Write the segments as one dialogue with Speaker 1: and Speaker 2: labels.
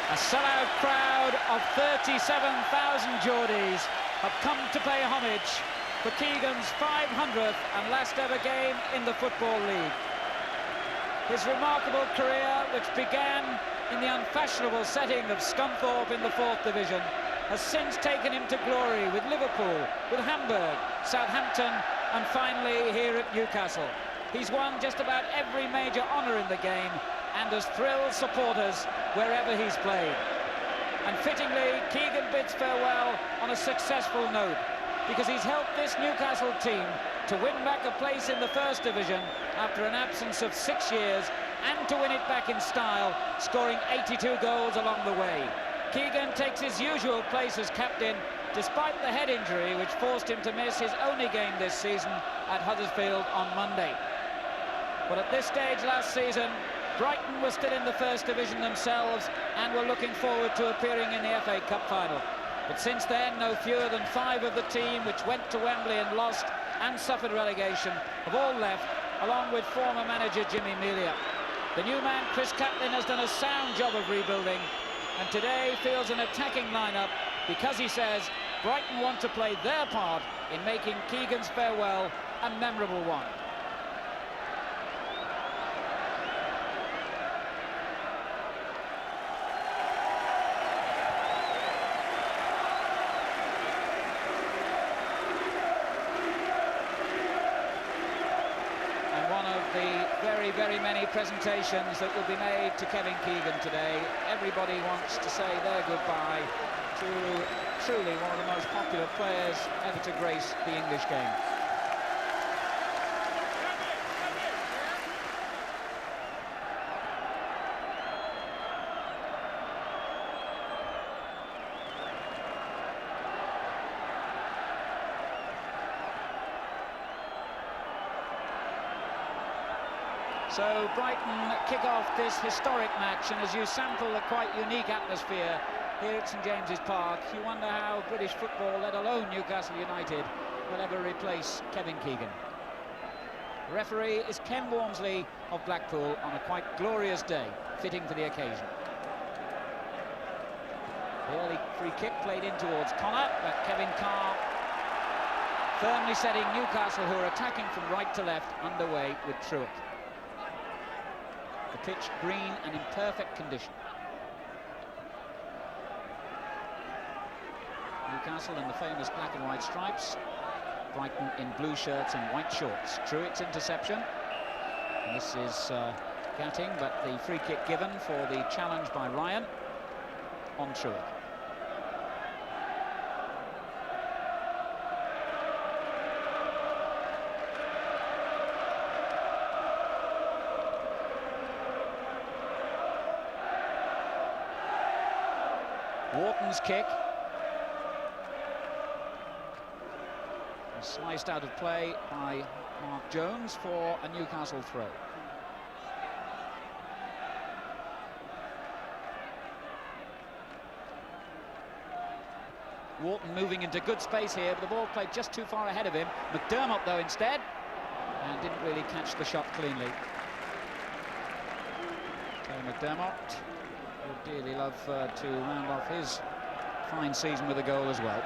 Speaker 1: A sellout crowd of 37,000 Geordies have come to pay homage for Keegan's 500th and last ever game in the Football League. His remarkable career, which began in the unfashionable setting of Scunthorpe in the 4th Division, has since taken him to glory with Liverpool, with Hamburg, Southampton, and finally here at Newcastle. He's won just about every major honour in the game and has thrilled supporters wherever he's played. And fittingly, Keegan bids farewell on a successful note, because he's helped this Newcastle team to win back a place in the 1st Division after an absence of 6 years, and to win it back in style, scoring 82 goals along the way. Keegan takes his usual place as captain, despite the head injury which forced him to miss his only game this season at Huddersfield on Monday. But at this stage last season, Brighton were still in the 1st Division themselves and were looking forward to appearing in the FA Cup final. But since then, no fewer than 5 of the team which went to Wembley and lost and suffered relegation have all left, along with former manager Jimmy Melia. The new man, Chris Catlin, has done a sound job of rebuilding, and today feels an attacking lineup because he says Brighton want to play their part in making Keegan's farewell a memorable one. Very many presentations that will be made to Kevin Keegan today. Everybody wants to say their goodbye to truly one of the most popular players ever to grace the English game. So Brighton kick off this historic match, and as you sample a quite unique atmosphere here at St James's Park, you wonder how British football, let alone Newcastle United, will ever replace Kevin Keegan. The referee is Ken Walmsley of Blackpool on a quite glorious day, fitting for the occasion. The early free kick played in towards Connor, but Kevin Carr firmly setting Newcastle, who are attacking from right to left, underway with Truitt. The pitch green and in perfect condition. Newcastle in the famous black and white stripes, Brighton in blue shirts and white shorts. Truitt's interception, and this is Gatting, but the free kick given for the challenge by Ryan on Truitt. Wharton's kick. Sliced out of play by Mark Jones for a Newcastle throw. Wharton moving into good space here, but the ball played just too far ahead of him. McDermott, though, instead, and didn't really catch the shot cleanly. So McDermott would dearly love to round off his fine season with a goal as well.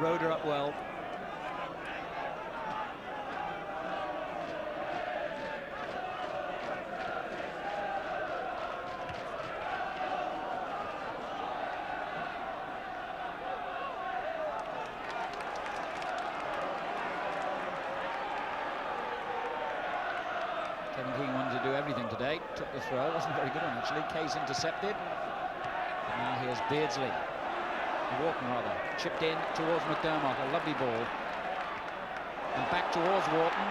Speaker 1: Roeder up well. Kevin Keegan wanted to do everything today. Took the throw, wasn't a very good one actually. Case intercepted. And now here's Beardsley. Wharton rather. Chipped in towards McDermott. A lovely ball. And back towards Wharton.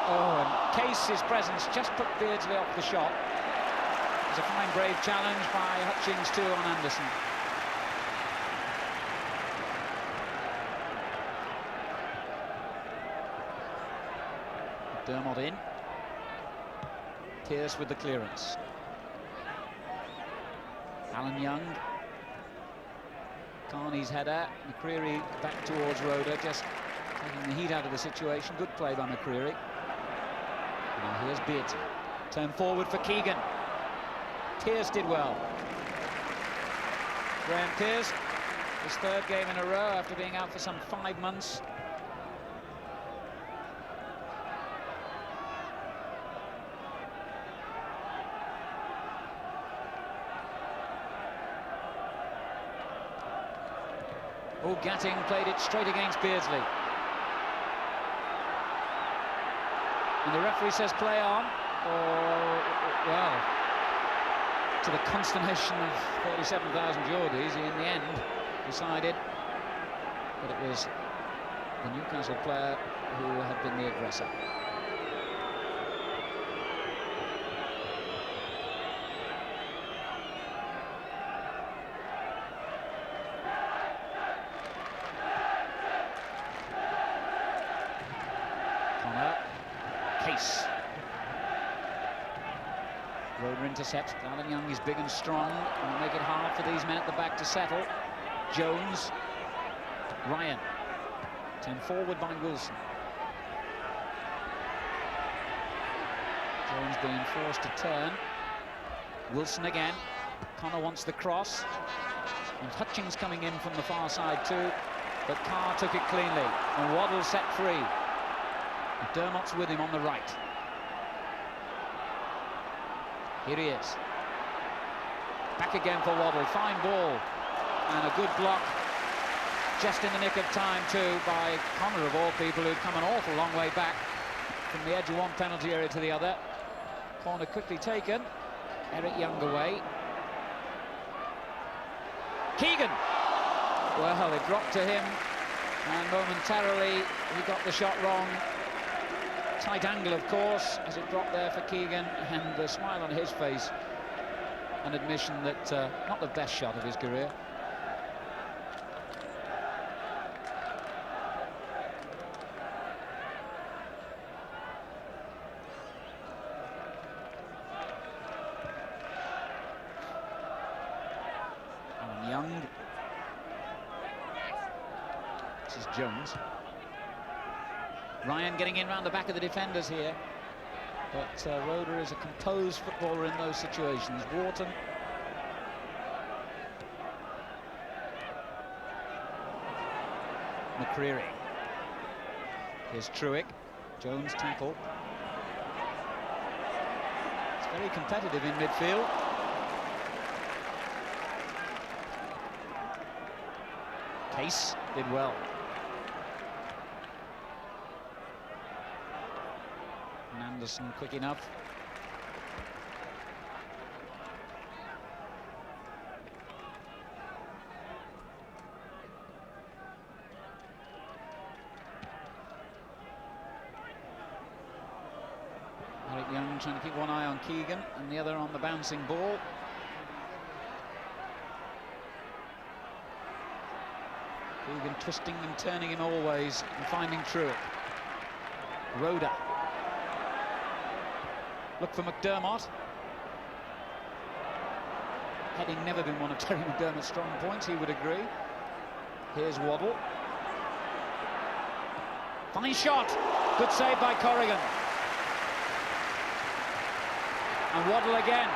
Speaker 1: Oh, and Case's presence just put Beardsley off the shot. It was a fine, brave challenge by Hutchings too on Anderson. McDermott in. Pearce with the clearance. Alan Young. Carney's header. McCreary back towards Roeder, just taking the heat out of the situation. Good play by McCreary. Now here's Beardsley. Turn forward for Keegan. Pearce did well. Graham Pearce, his third game in a row after being out for some 5 months. Oh, Gatting played it straight against Beardsley. And the referee says play on, or, well, to the consternation of 37,000 Geordies, he in the end decided that it was the Newcastle player who had been the aggressor. Case. Roeder intercepts. Alan Young is big and strong and will make it hard for these men at the back to settle. Jones. Ryan. Turned forward by Wilson. Jones being forced to turn. Wilson again. Connor wants the cross. And Hutchings coming in from the far side too. But Carr took it cleanly. And Waddle set free. Dermott's with him on the right. Here he is. Back again for Waddle. Fine ball. And a good block. Just in the nick of time, too, by Connor, of all people, who'd come an awful long way back from the edge of one penalty area to the other. Corner quickly taken. Eric Young away. Keegan. Well, it dropped to him. And momentarily, he got the shot wrong. Tight angle, of course, as it dropped there for Keegan, and the smile on his face, an admission that not the best shot of his career. Alan Young. This is Jones. Ryan getting in round the back of the defenders here, but Roeder is a composed footballer in those situations. Wharton. McCreary. Here's Truick. Jones tackle. It's very competitive in midfield. Case did well. Anderson quick enough. Eric Young trying to keep one eye on Keegan and the other on the bouncing ball. Keegan twisting and turning him always and finding Truick. Roeder. Look for McDermott. Heading never been one of Terry McDermott's strong points, he would agree. Here's Waddle. Fine shot. Good save by Corrigan. And Waddle again.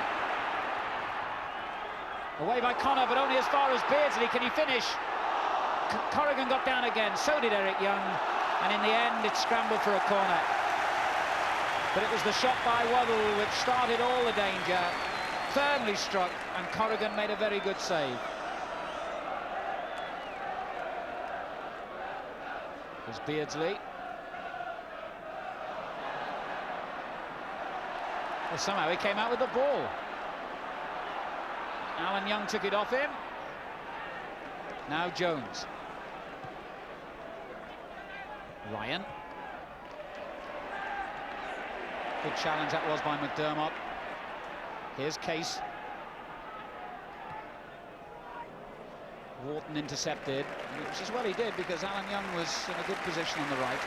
Speaker 1: Away by Connor, but only as far as Beardsley. Can he finish? Corrigan got down again. So did Eric Young. And in the end, it scrambled for a corner. But it was the shot by Waddle which started all the danger. Firmly struck, and Corrigan made a very good save. There's Beardsley. Well, somehow he came out with the ball. Alan Young took it off him. Now Jones. Ryan. Good challenge that was by McDermott. Here's Case. Wharton intercepted, which is what he did because Alan Young was in a good position on the right.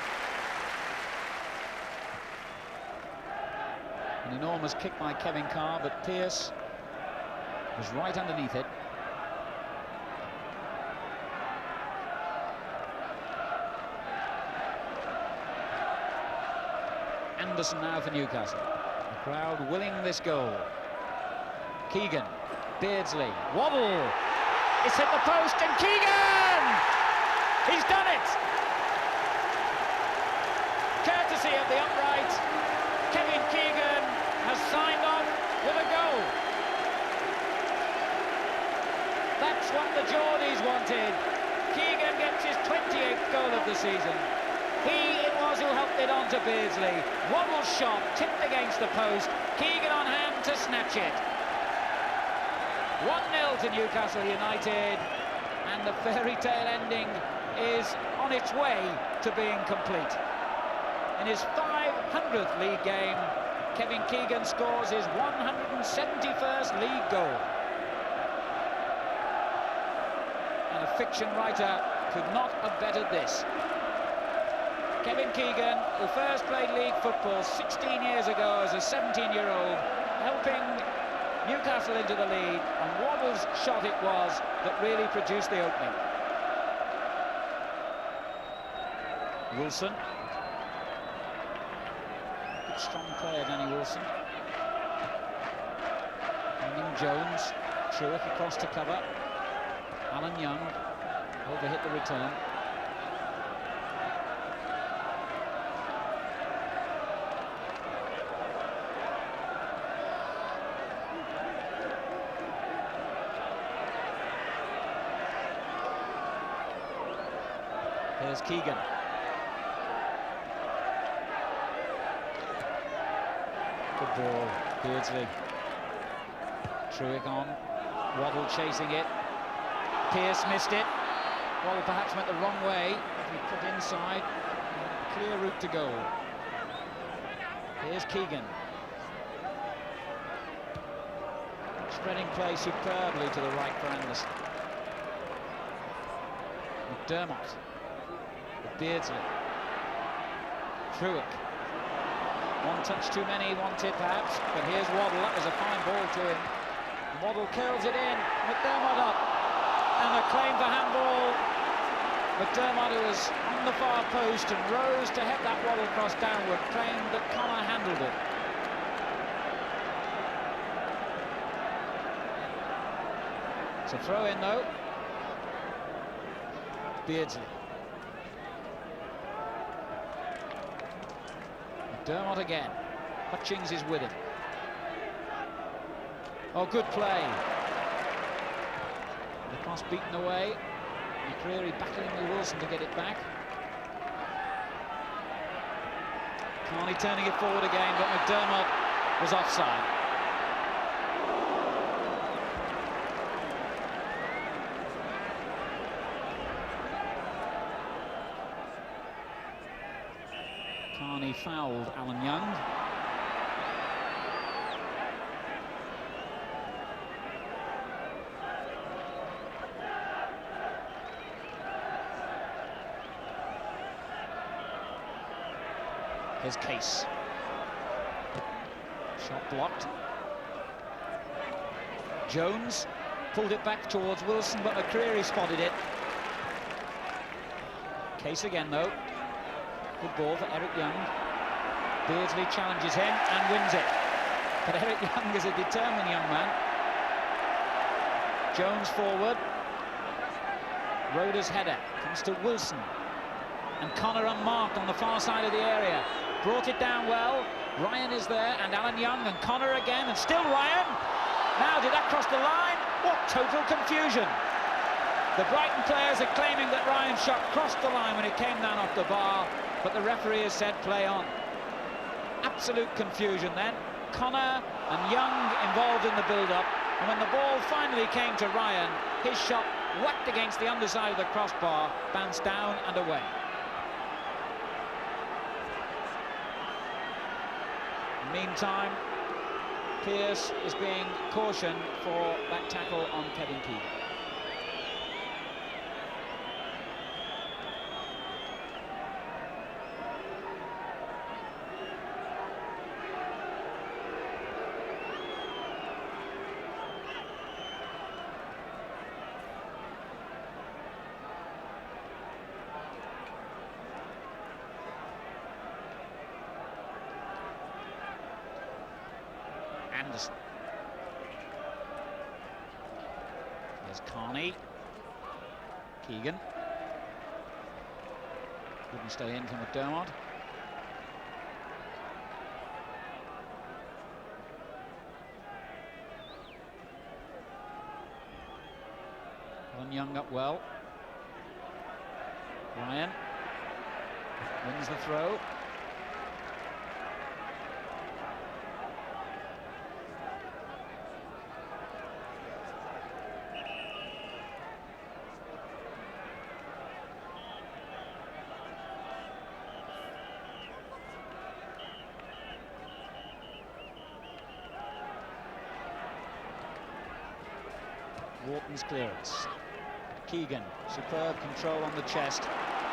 Speaker 1: An enormous kick by Kevin Carr, but Pearce was right underneath it. Anderson now for Newcastle. The crowd willing this goal. Keegan, Beardsley, Waddle. It's hit the post and Keegan! He's done it! Courtesy of the upright, Kevin Keegan has signed off with a goal. That's what the Geordies wanted. Keegan gets his 28th goal of the season. He it was who helped it on to Beardsley. Waddle's shot tipped against the post. Keegan on hand to snatch it. 1-0 to Newcastle United, and the fairy tale ending is on its way to being complete. In his 500th league game, Kevin Keegan scores his 171st league goal. And a fiction writer could not have bettered this. Kevin Keegan, who first played league football 16 years ago as a 17-year-old, helping Newcastle into the lead, and Waddle's shot it was that really produced the opening. Wilson. Good strong player, Danny Wilson. Bringing Jones. Truitt across to cover. Alan Young overhit the return. Here's Keegan. Good ball, Beardsley. Truitt on. Waddle chasing it. Pearce missed it. Waddle perhaps went the wrong way. He put inside. Clear route to goal. Here's Keegan. Spreading play superbly to the right for Anderson. McDermott. Beardsley. Truitt. One touch too many wanted perhaps, but here's Waddle. That was a fine ball to him. Waddle curls it in. McDermott up. And a claim for handball. McDermott, who was on the far post and rose to head that Waddle cross downward, claimed that Connor handled it. It's a throw in though. Beardsley. McDermott again. Hutchings is with him. Oh, good play. The cross beaten away. McCreary battling with Wilson to get it back. Carney turning it forward again, but McDermott was offside. Carney fouled Alan Young. Here's Case. Shot blocked. Jones pulled it back towards Wilson, but McCreary spotted it. Case again, though. Good ball for Eric Young. Beardsley challenges him and wins it. But Eric Young is a determined young man. Jones forward. Roeder's header comes to Wilson. And Connor unmarked on the far side of the area. Brought it down well. Ryan is there, and Alan Young, and Connor again, and still Ryan. Now, did that cross the line? What total confusion. The Brighton players are claiming that Ryan's shot crossed the line when it came down off the bar, but the referee has said play on. Absolute confusion then. Connor and Young involved in the build-up, and when the ball finally came to Ryan, his shot whacked against the underside of the crossbar, bounced down and away. Meantime, Pearce is being cautioned for that tackle on Kevin Keegan. Anderson. There's Carney. Keegan. Couldn't stay in for McDermott. Alan Young up well. Ryan wins the throw. Wharton's clearance. Keegan, superb control on the chest,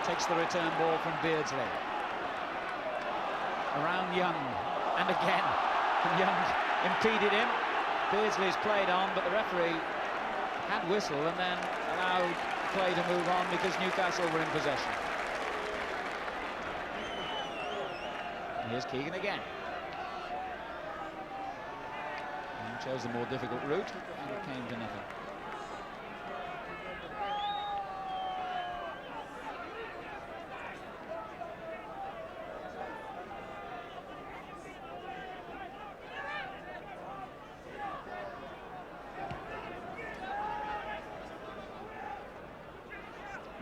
Speaker 1: takes the return ball from Beardsley. Around Young, and again, and Young impeded him. Beardsley's played on, but the referee had whistle and then allowed play to move on because Newcastle were in possession. And here's Keegan again. And chose the more difficult route, and it came to nothing.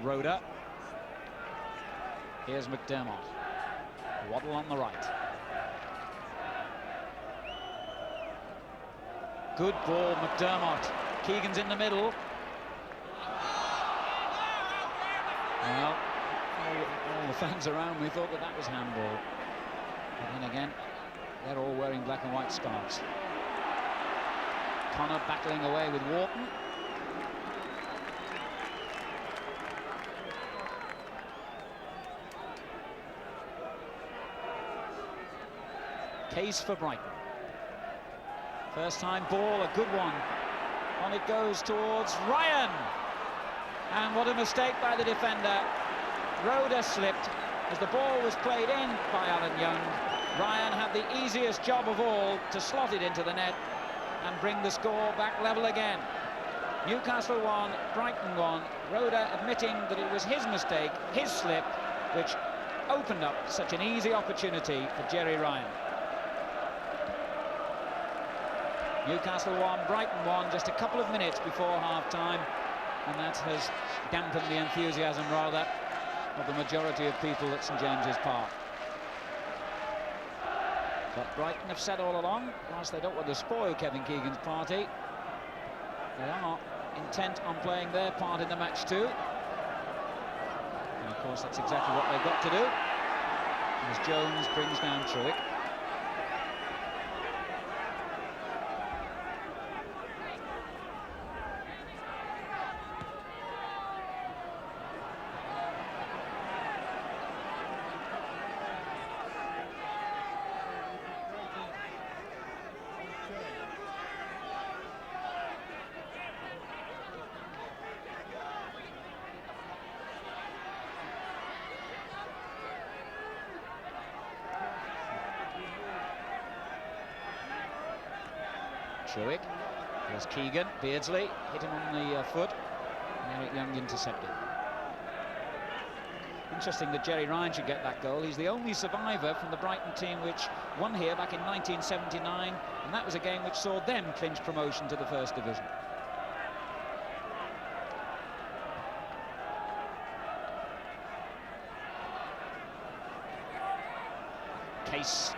Speaker 1: Rhoda. Here's McDermott. Waddle on the right. Good ball, McDermott. Keegan's in the middle. Well, all the fans around me thought that was handball. But then again, they're all wearing black and white scarves. Connor battling away with Wharton. Case for Brighton. First time ball, a good one. On it goes towards Ryan. And what a mistake by the defender. Rhoda slipped as the ball was played in by Alan Young. Ryan had the easiest job of all to slot it into the net and bring the score back level again. Newcastle won, Brighton won. Rhoda admitting that it was his mistake, his slip, which opened up such an easy opportunity for Jerry Ryan. Newcastle won, Brighton won just a couple of minutes before half-time, and that has dampened the enthusiasm, rather, of the majority of people at St James's Park. But Brighton have said all along, whilst they don't want to spoil Kevin Keegan's party, they are intent on playing their part in the match too. And of course that's exactly what they've got to do. As Jones brings down Truick. Truick, there's Keegan, Beardsley, hit him on the foot, and Eric Young intercepted. Interesting that Jerry Ryan should get that goal. He's the only survivor from the Brighton team which won here back in 1979, and that was a game which saw them clinch promotion to the First Division. Case.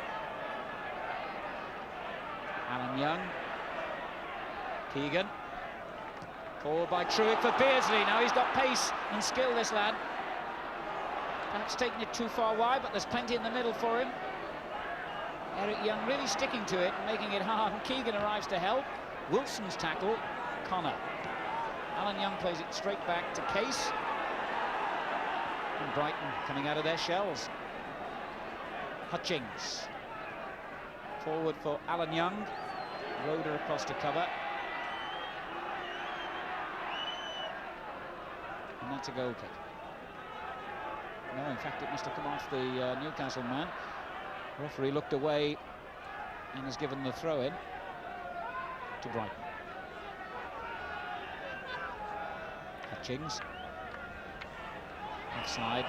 Speaker 1: Alan Young. Keegan, forward by Truick for Beardsley. Now he's got pace and skill, this lad. Perhaps taking it too far wide, but there's plenty in the middle for him. Eric Young really sticking to it and making it hard, and Keegan arrives to help. Wilson's tackle, Connor. Alan Young plays it straight back to Case. And Brighton coming out of their shells. Hutchings. Forward for Alan Young. Rhoda across to cover. And that's a goal kick. No, in fact, it must have come off the Newcastle man. The referee looked away and has given the throw-in. to Brighton. Hutchings. Offside.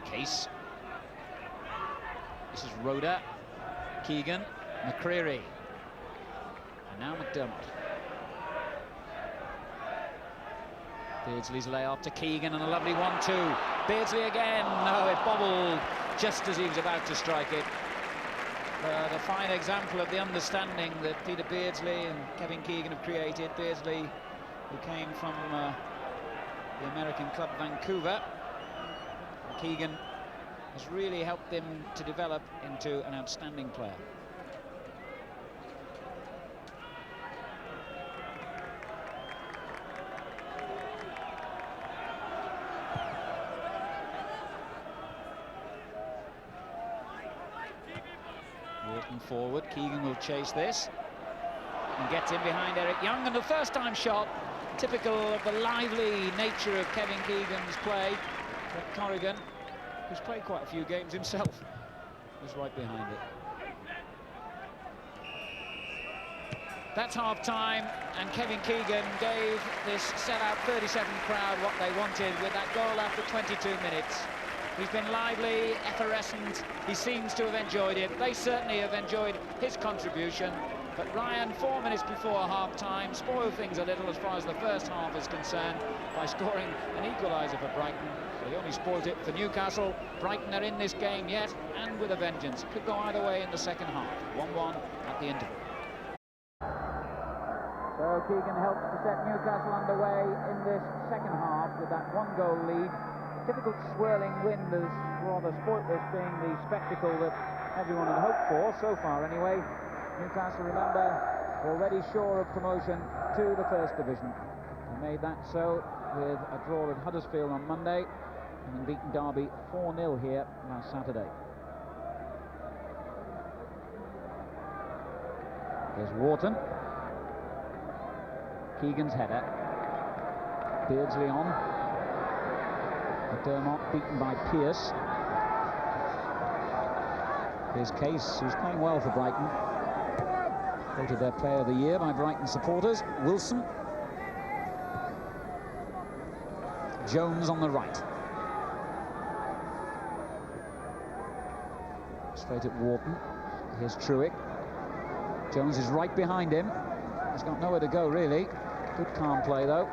Speaker 1: Case. This is Rhoda, Keegan, McCreary, and now McDermott. Beardsley's layoff to Keegan and a lovely 1-2. Beardsley again. No, it bobbled just as he was about to strike it. The fine example of the understanding that Peter Beardsley and Kevin Keegan have created. Beardsley, who came from the American club Vancouver. Keegan has really helped them to develop into an outstanding player. Walking forward, Keegan will chase this and gets in behind Eric Young, and the first time shot, typical of the lively nature of Kevin Keegan's play. But Corrigan, who's played quite a few games himself, was right behind it. That's half-time, and Kevin Keegan gave this sellout 37 crowd what they wanted with that goal after 22 minutes. He's been lively, effervescent. He seems to have enjoyed it. They certainly have enjoyed his contribution. But Ryan, 4 minutes before half-time, spoiled things a little as far as the first half is concerned by scoring an equaliser for Brighton. But he only spoiled it for Newcastle. Brighton are in this game yet, and with a vengeance. Could go either way in the second half. 1-1 at the interval. So Keegan helps to set Newcastle underway in this second half with that one-goal lead. Difficult swirling wind has rather spoilt this being the spectacle that everyone had hoped for, so far anyway. Newcastle, remember, already sure of promotion to the First Division. They made that so with a draw at Huddersfield on Monday and then beaten Derby 4-0 here last Saturday. Here's Wharton. Keegan's header. Beardsley on. McDermott beaten by Pearce. Here's Case, who's playing well for Brighton. Voted their player of the year by Brighton supporters. Wilson. Jones on the right. Straight at Wharton. Here's Truick. Jones is right behind him. He's got nowhere to go, really. Good calm play, though.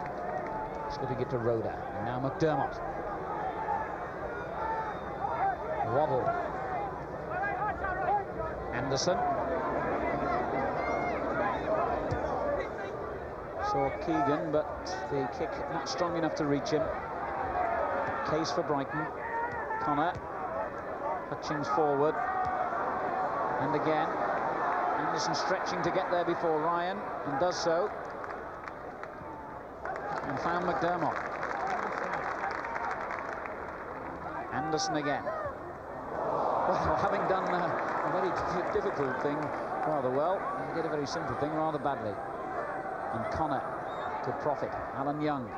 Speaker 1: Slipping it to Rhoda. And now McDermott. Waddle. Anderson. Saw Keegan, but the kick not strong enough to reach him. Case for Brighton. Connor. Hutchings forward. And again. Anderson stretching to get there before Ryan, and does so. And found McDermott. Anderson again. Well, having done a very difficult thing rather well, he did a very simple thing rather badly. And Connor to profit. Alan Young.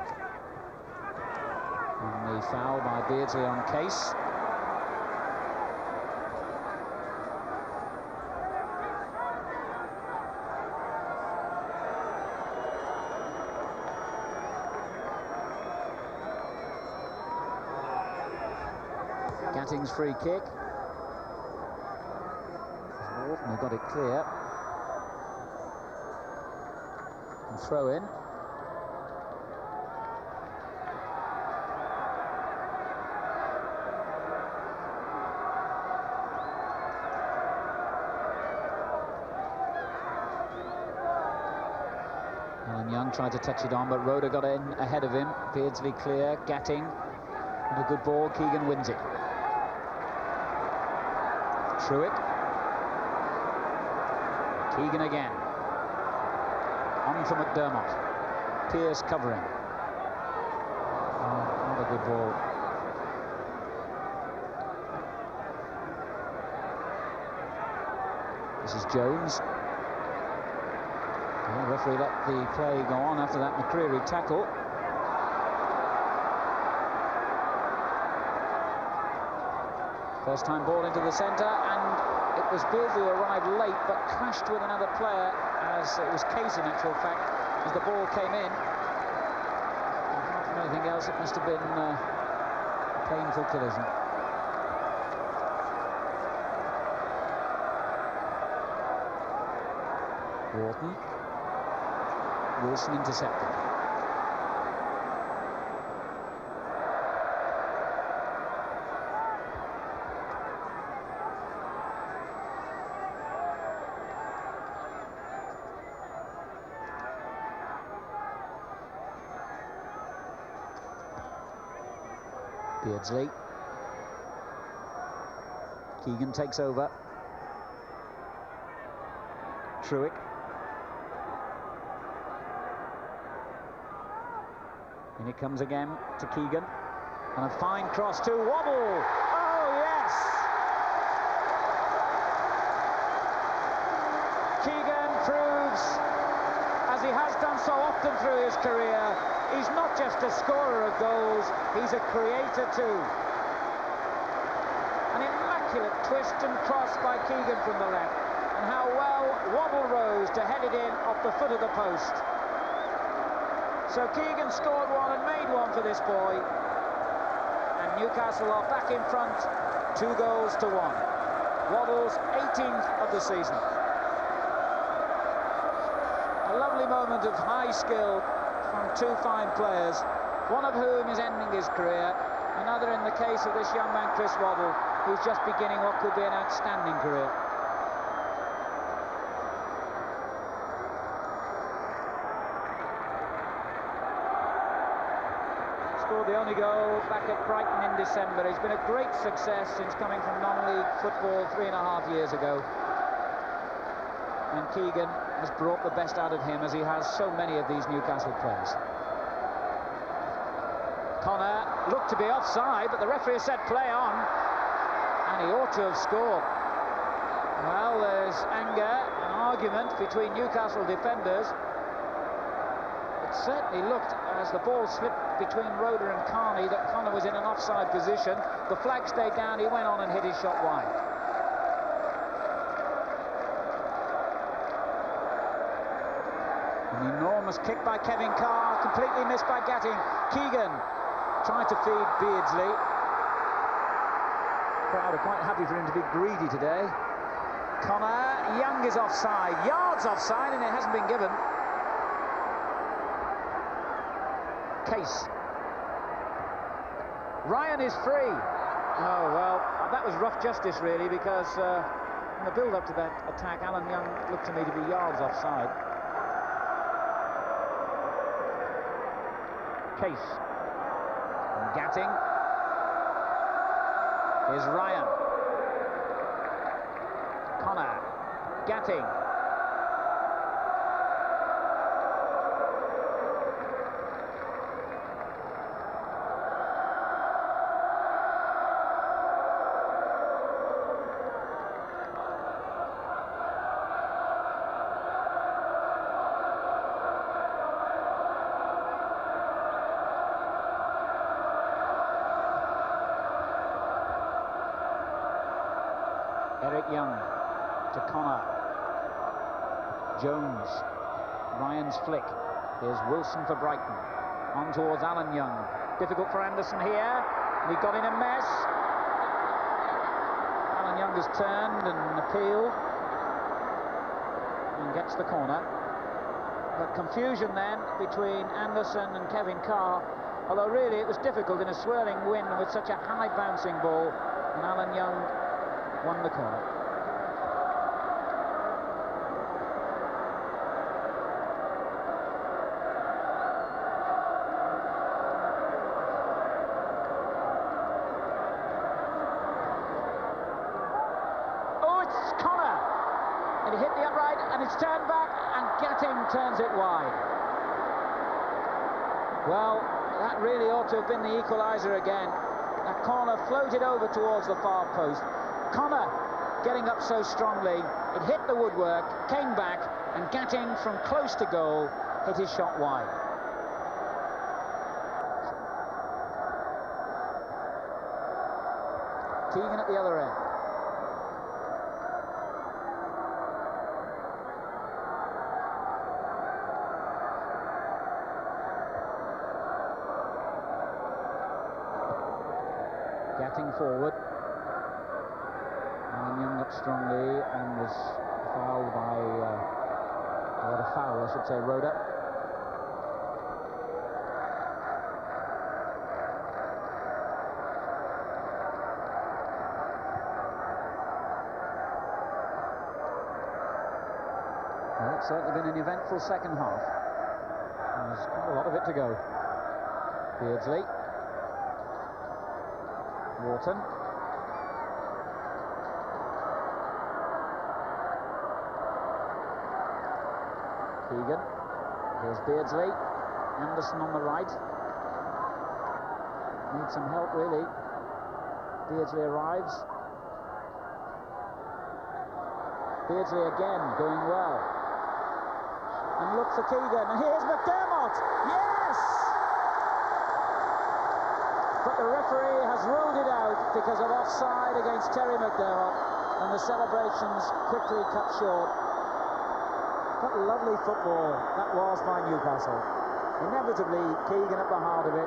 Speaker 1: And the foul by Beardsley on Case. Gatting's free kick. Wharton got it clear. And throw in. Alan Young tried to touch it on, but Rhoda got in ahead of him. Beardsley clear. Gatting. And a good ball. Keegan wins it. Truick. Keegan again. On for McDermott. Pearce covering. good ball. This is Jones. The referee let the play go on after that McCreary tackle. First time ball into the centre, and it was Beardsley who arrived late but clashed with another player, as it was Case in actual fact, as the ball came in. Apart from anything else, it must have been a painful collision. Wharton. Wilson intercepted. Beardsley. Keegan takes over. Truick. And it comes again to Keegan. And a fine cross to Wobble. Oh, yes! Keegan proves, as he has done so often through his career, he's not just a scorer of goals, he's a creator too. An immaculate twist and cross by Keegan from the left. And how well Wobble rose to head it in off the foot of the post. So Keegan scored one and made one for this boy. And Newcastle are back in front, 2-1. Wobble's 18th of the season. A lovely moment of high skill from two fine players, one of whom is ending his career, another in the case of this young man Chris Wobble, who's just beginning what could be an outstanding career. Scored the only goal back at Brighton in December. He's been a great success since coming from non-league football 3.5 years ago. And Keegan has brought the best out of him, as he has so many of these Newcastle players. Connor looked to be offside, but the referee said play on, and he ought to have scored. Well, there's anger, an argument between Newcastle defenders. It certainly looked, as the ball slipped between Roeder and Carney, that Connor was in an offside position. The flag stayed down, he went on and hit his shot wide. An enormous kick by Kevin Carr, completely missed by Gatting. Keegan tried to feed Beardsley. Crowd are quite happy for him to be greedy today. Connor, Young is offside, yards offside, and it hasn't been given. Case. Ryan is free. Oh, well, that was rough justice, really, because in the build-up to that attack, Alan Young looked to me to be yards offside. Case. And Gatting. Here's Ryan. Connor. Gatting. Eric Young to Connor. Jones. Ryan's flick. Here's Wilson for Brighton. On towards Alan Young. Difficult for Anderson here. He got in a mess. Alan Young has turned and appealed. And gets the corner. But confusion then between Anderson and Kevin Carr. Although really it was difficult in a swirling wind with such a high bouncing ball. And Alan Young won the corner. Oh, it's Connor! And he hit the upright, and it's turned back, and Gatting turns it wide. Well, That really ought to have been the equaliser again. That corner floated over towards the far post. Connor getting up so strongly, it hit the woodwork, came back, and Gatting from close to goal hit his shot wide. Keegan at the other end. Gatting forward. Young up strongly and was fouled by a foul, I should say, Rhoda. Well, it's certainly been an eventful second half. There's quite a lot of it to go. Beardsley. Wharton. Keegan. Here's Beardsley. Anderson on the right. Needs some help, really. Beardsley arrives. Beardsley again going well. And look for Keegan. And here's McDermott. Yes! But the referee has ruled it out because of offside against Terry McDermott. And the celebrations quickly cut short. What lovely football that was by Newcastle. Inevitably, Keegan at the heart of it.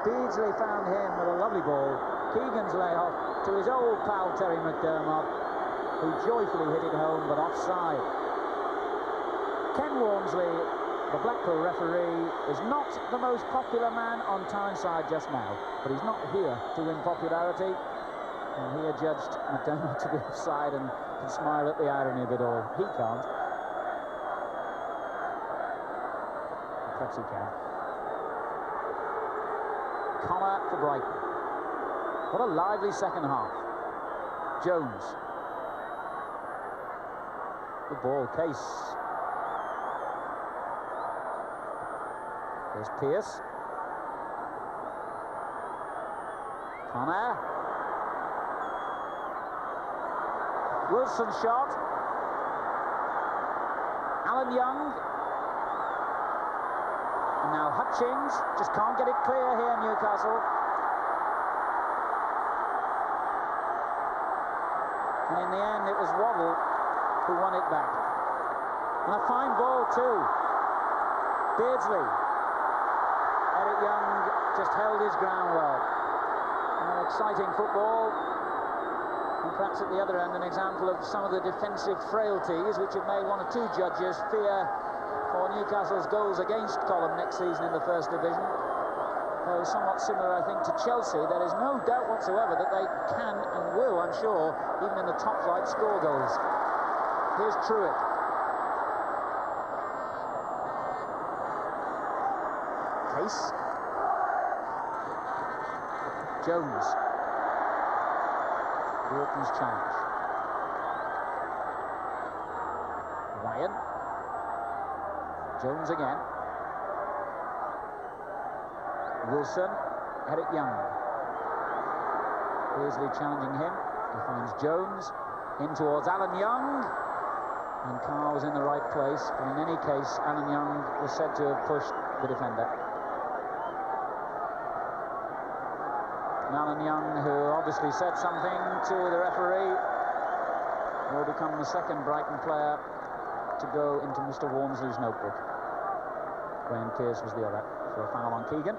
Speaker 1: Beardsley found him with a lovely ball. Keegan's layoff to his old pal Terry McDermott, who joyfully hit it home, but offside. Ken Walmsley, the Blackpool referee, is not the most popular man on Tyneside just now, but he's not here to win popularity. And he adjudged McDermott to be offside and can smile at the irony of it all. He can't. Perhaps he can. Connor for Brighton. What a lively second half. Jones. Good ball, Case. There's Pearce. Connor. Wilson shot. Alan Young. And now Hutchings just can't get it clear here, Newcastle. And in the end, it was Waddle who won it back. And a fine ball, too. Beardsley. Eric Young just held his ground well. Exciting football. And perhaps at the other end, an example of some of the defensive frailties which have made one or two judges fear for Newcastle's goals against column next season in the First Division. Though somewhat similar, I think, to Chelsea, there is no doubt whatsoever that they can and will, I'm sure, even in the top flight, score goals. Here's Truitt. Case. Jones. Wharton's challenge. Ryan. Jones again. Wilson. Eric Young. Beardsley challenging him. He finds Jones. In towards Alan Young. And Carr was in the right place. But in any case, Alan Young was said to have pushed the defender. And Alan Young, who obviously said something to the referee, will become the second Brighton player to go into Mr. Walmsley's notebook. Graham Pearce was the other for a foul on Keegan.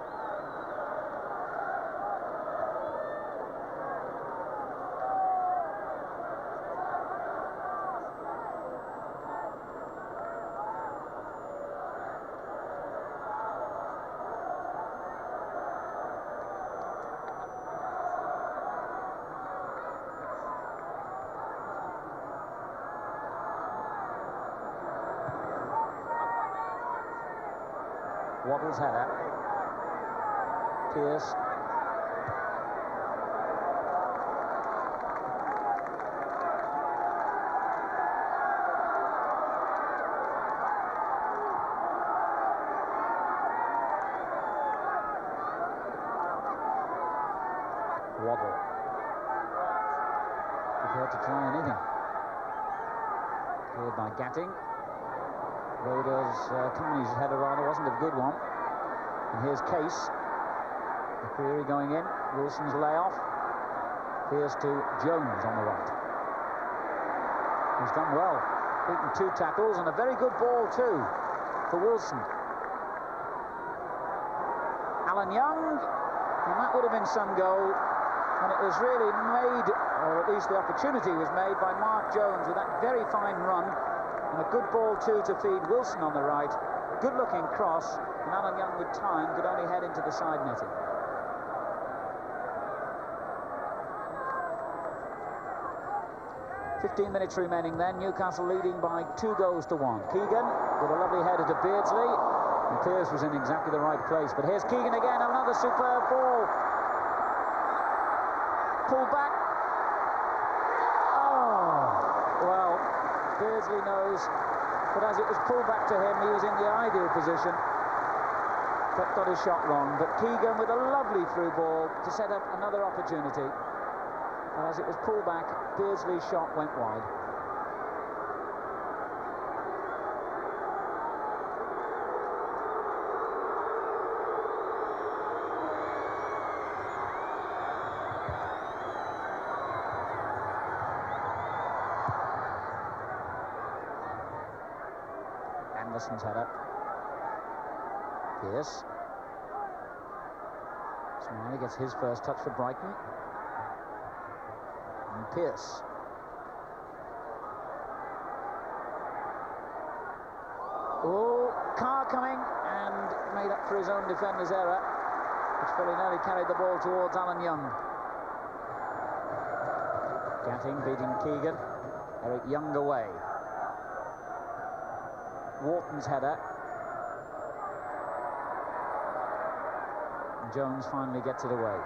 Speaker 1: Waddle's header. Pearce.
Speaker 2: Waddle. Prepared to try anything. Cleared by Gatting. Raiders, Carney's header rather wasn't a good one. And here's Case. McCreary going in. Wilson's layoff. Here's to Jones on the right. He's done well. Beaten 2 tackles and a very good ball too for Wilson. Alan Young, and that would have been some goal. And it was really made, or at least the opportunity was made by Mark Jones with that very fine run. And a good ball too to feed Wilson on the right. Good looking cross, and Alan Young with time could only head into the side netting. "15 minutes remaining then, Newcastle leading by 2-1. Keegan with a lovely header to Beardsley, and Pearce was in exactly the right place. But here's Keegan again, another superb ball. Pull back. Oh, well, Beardsley knows, but as it was pulled back to him, he was in the ideal position, but got his shot wrong. But Keegan with a lovely through ball to set up another opportunity. And as it was pulled back, Beardsley's shot went wide. Anderson's header. Pearce. Smiley gets his first touch for Brighton. And Pearce. Oh, Carr coming and made up for his own defender's error, which very nearly carried the ball towards Alan Young. Gatting beating Keegan. Eric Young away. Wharton's header. And Jones finally gets it away.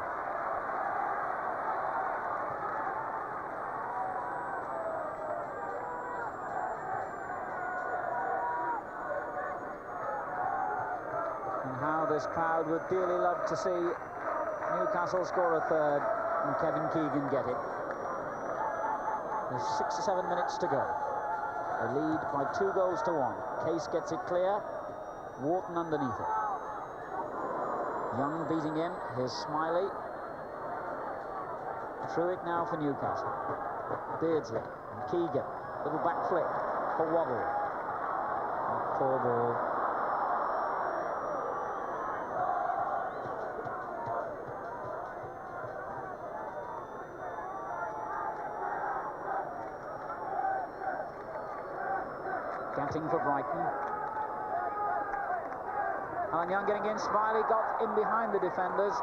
Speaker 2: And how this crowd would dearly love to see Newcastle score a third and Kevin Keegan get it. There's 6 or 7 minutes to go. They lead by 2-1. Case gets it clear. Wharton underneath it. Young beating in. Here's Smiley. Through it now for Newcastle. Beardsley and Keegan. Little back flick for Waddle. Poor ball. Gatting for Brighton. Alan Young getting in. Smiley got in behind the defenders.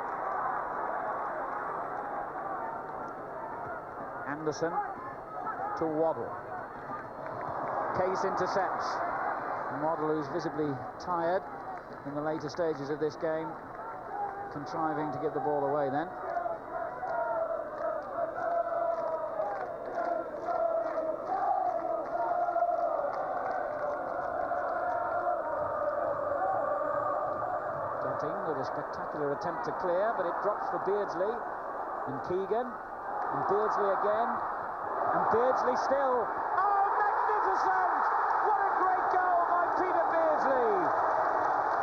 Speaker 2: Anderson to Waddle. Case intercepts. Waddle, who's visibly tired in the later stages of this game, contriving to give the ball away then. With a spectacular attempt to clear, but it drops for Beardsley and Keegan, and Beardsley again, and Beardsley still. Oh, magnificent! What a great goal by Peter Beardsley!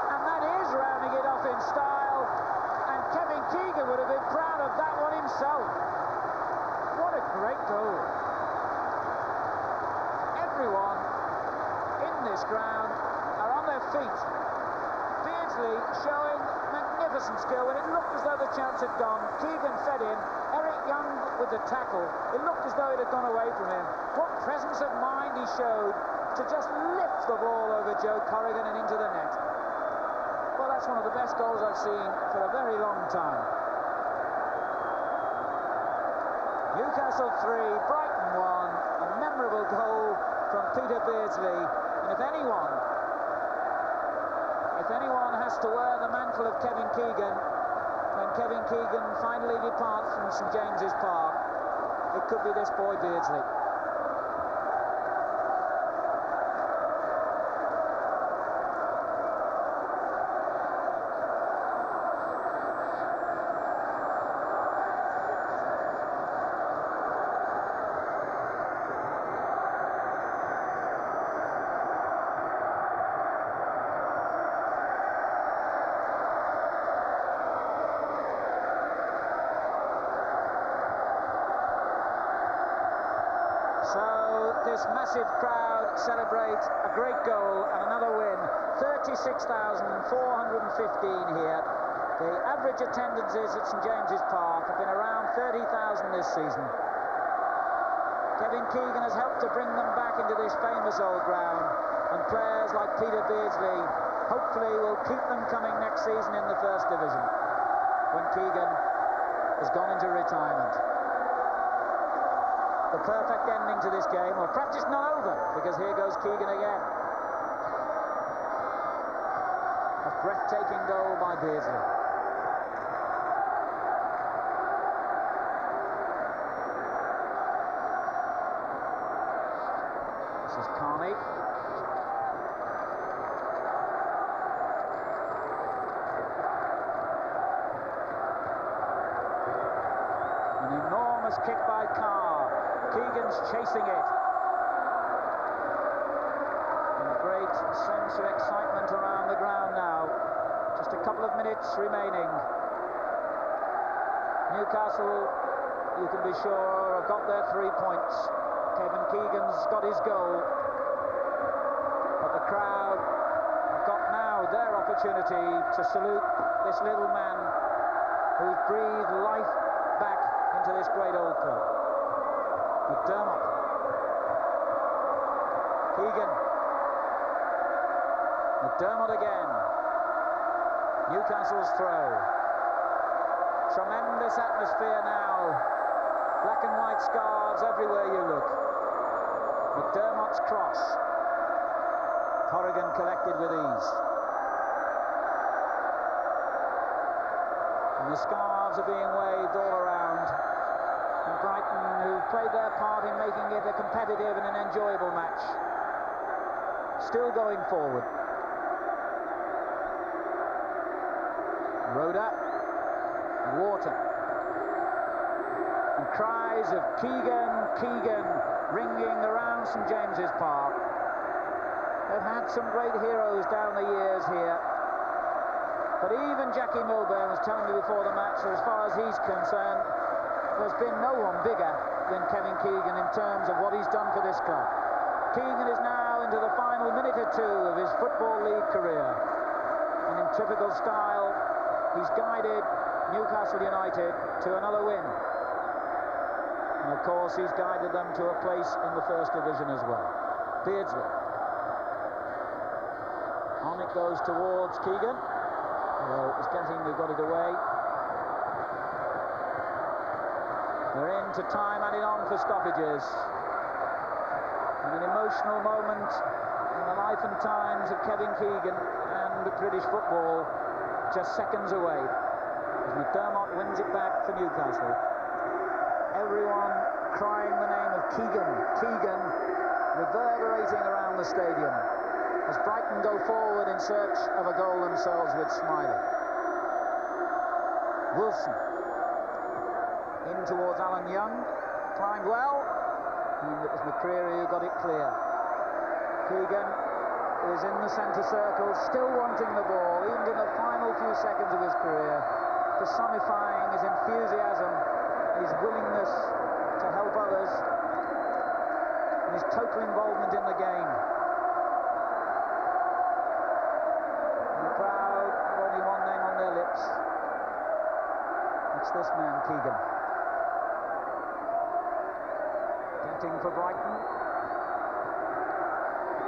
Speaker 2: And that is rounding it off in style, and Kevin Keegan would have been proud of that one himself. What a great goal! Everyone in this ground are on their feet. Beardsley showing magnificent skill. When it looked as though the chance had gone, Keegan fed in. Eric Young with the tackle. It looked as though it had gone away from him. What presence of mind he showed to just lift the ball over Joe Corrigan and into the net. Well, that's one of the best goals I've seen for a very long time. Newcastle 3, Brighton 1. A memorable goal from Peter Beardsley. And if anyone has to wear the mantle of Kevin Keegan when Kevin Keegan finally departs from St James's Park, it could be this boy Beardsley. this massive crowd celebrate a great goal and another win. 36,415 here. The average attendances at St James's Park have been around 30,000 this season. Kevin Keegan has helped to bring them back into this famous old ground, and players like Peter Beardsley hopefully will keep them coming next season in the First Division when Keegan has gone into retirement. The perfect ending to this game, or perhaps it's not over, because here goes Keegan again. A breathtaking goal by Beardsley. This is Carney. An enormous kick by Carr. Keegan's chasing it. And a great sense of excitement around the ground now. Just a couple of minutes remaining. Newcastle, you can be sure, have got their 3 points. Kevin Keegan's got his goal. But the crowd have got now their opportunity to salute this little man who's breathed life back into this great old club. McDermott. Keegan. McDermott again. Newcastle's throw. Tremendous atmosphere now. Black and white scarves everywhere you look. McDermott's cross. Corrigan collected with ease. And the scarves are being waved all around. And Brighton, who played their part in making it a competitive and an enjoyable match, still going forward. Rhoda, Wharton, and cries of Keegan, Keegan ringing around St James's Park. They've had some great heroes down the years here, but even Jackie Milburn was telling me before the match that as far as he's concerned, there's been no one bigger than Kevin Keegan in terms of what he's done for this club. Keegan is now into the final minute or two of his Football League career, and in typical style, he's guided Newcastle United to another win. And of course, he's guided them to a place in the First Division as well. Beardsley. On it goes towards Keegan. Although it was getting, who got it away. They're into time, added on for stoppages. And an emotional moment in the life and times of Kevin Keegan and British football, just seconds away. As McDermott wins it back for Newcastle. Everyone crying the name of Keegan, Keegan, reverberating around the stadium as Brighton go forward in search of a goal themselves with Smiley. Wilson in towards Alan Young, climbed well, and it was McCreary who got it clear. Keegan is in the centre circle, still wanting the ball, even in the final few seconds of his career, personifying his enthusiasm, his willingness to help others, and his total involvement in the game. And the crowd have only one name on their lips. It's this man, Keegan. Getting for Brighton,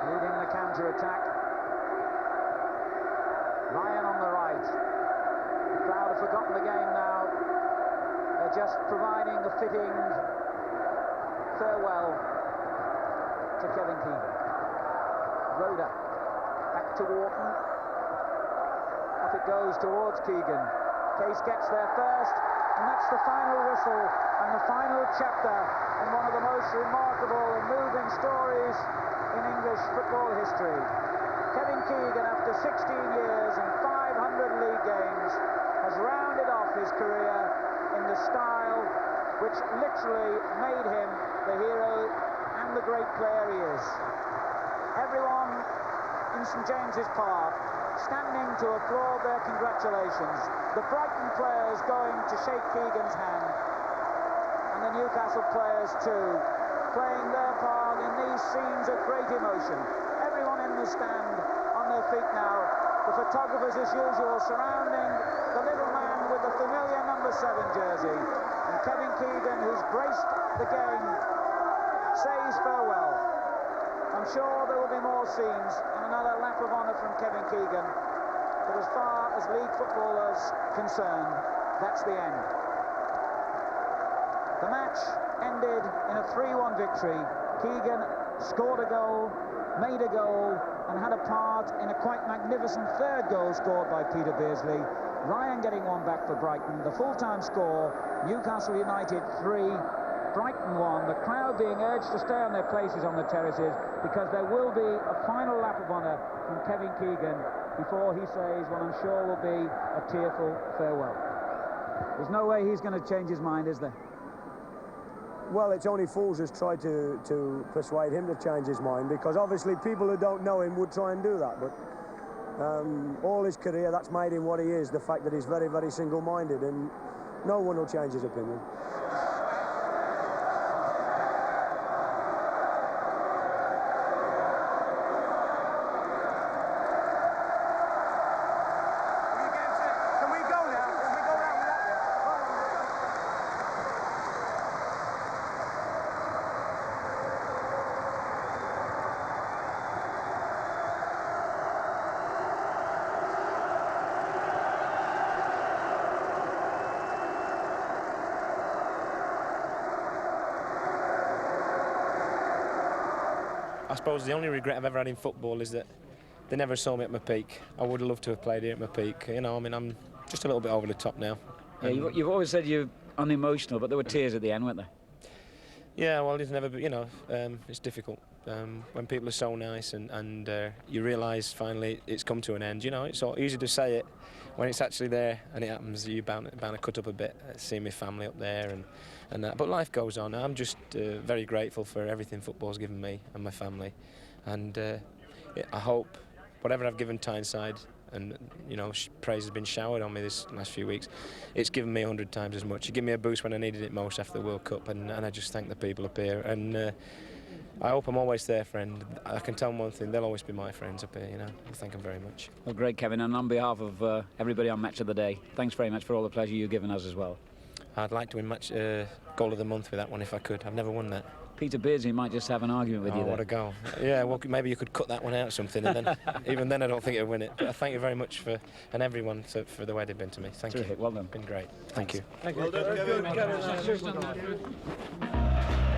Speaker 2: leading the counter-attack. Ryan on the right. The crowd have forgotten the game now. They're just providing a fitting farewell to Kevin Keegan. Rhoda, back to Wharton. Up it goes towards Keegan. Case gets there first, and that's the final whistle and the final chapter in one of the most remarkable and moving stories in English football history. Kevin Keegan, after 16 years and 500 league games, has rounded off his career in the style which literally made him the hero and the great player he is. Everyone in St James's Park standing to applaud their congratulations. The Brighton players going to shake Keegan's hand, and the Newcastle players too. playing their part in these scenes of great emotion. Everyone in the stand on their feet now. The photographers, as usual, surrounding the little man with the familiar number 7 jersey. And Kevin Keegan, who's graced the game, says farewell. I'm sure there will be more scenes and another lap of honour from Kevin Keegan. But as far as league footballers concerned, that's the end. The match ended in a 3-1 victory. Keegan scored a goal, made a goal, and had a part in a quite magnificent third goal scored by Peter Beardsley. Ryan getting one back for Brighton. The full-time score, Newcastle United 3, Brighton 1. The crowd being urged to stay on their places on the terraces because there will be a final lap of honour from Kevin Keegan before he says what I'm sure will be a tearful farewell. There's no way he's going to change his mind, is there?
Speaker 3: Well, it's only fools who's tried to persuade him to change his mind, because obviously people who don't know him would try and do that. But all his career, that's made him what he is, the fact that he's very, very single-minded, and no one will change his opinion.
Speaker 4: I suppose the only regret I've ever had in football is that they never saw me at my peak. I would have loved to have played here at my peak. You know, I mean, I'm just a little bit over the top now.
Speaker 1: Yeah, you've always said you're unemotional, but there were tears at the end, weren't there?
Speaker 4: Yeah, well, it's never, you know, it's difficult when people are so nice and you realise finally it's come to an end. You know, it's so easy to say it. When it's actually there and it happens, you're bound to cut up a bit, seeing my family up there and that. But life goes on. I'm just very grateful for everything football's given me and my family. And I hope whatever I've given Tyneside, and you know, praise has been showered on me this last few weeks, it's given me 100 times as much. It gave me a boost when I needed it most after the World Cup, and I just thank the people up here. And I hope I'm always their friend. I can tell them one thing, they'll always be my friends up here, you know. I thank them very much.
Speaker 1: Well, great, Kevin, and on behalf of everybody on Match of the Day, thanks very much for all the pleasure you've given us as well.
Speaker 4: I'd like to win match goal of the month with that one if I could. I've never won that.
Speaker 1: Peter Beardsley might just have an argument with you there.
Speaker 4: What a goal. Yeah, well, maybe you could cut that one out or something, and then even then I don't think it'll win it. But I thank you very much and everyone for the way they've been to me. Thank you.
Speaker 1: Well done.
Speaker 4: Been great. Thank you.
Speaker 1: Thank you.
Speaker 5: Well done, Kevin.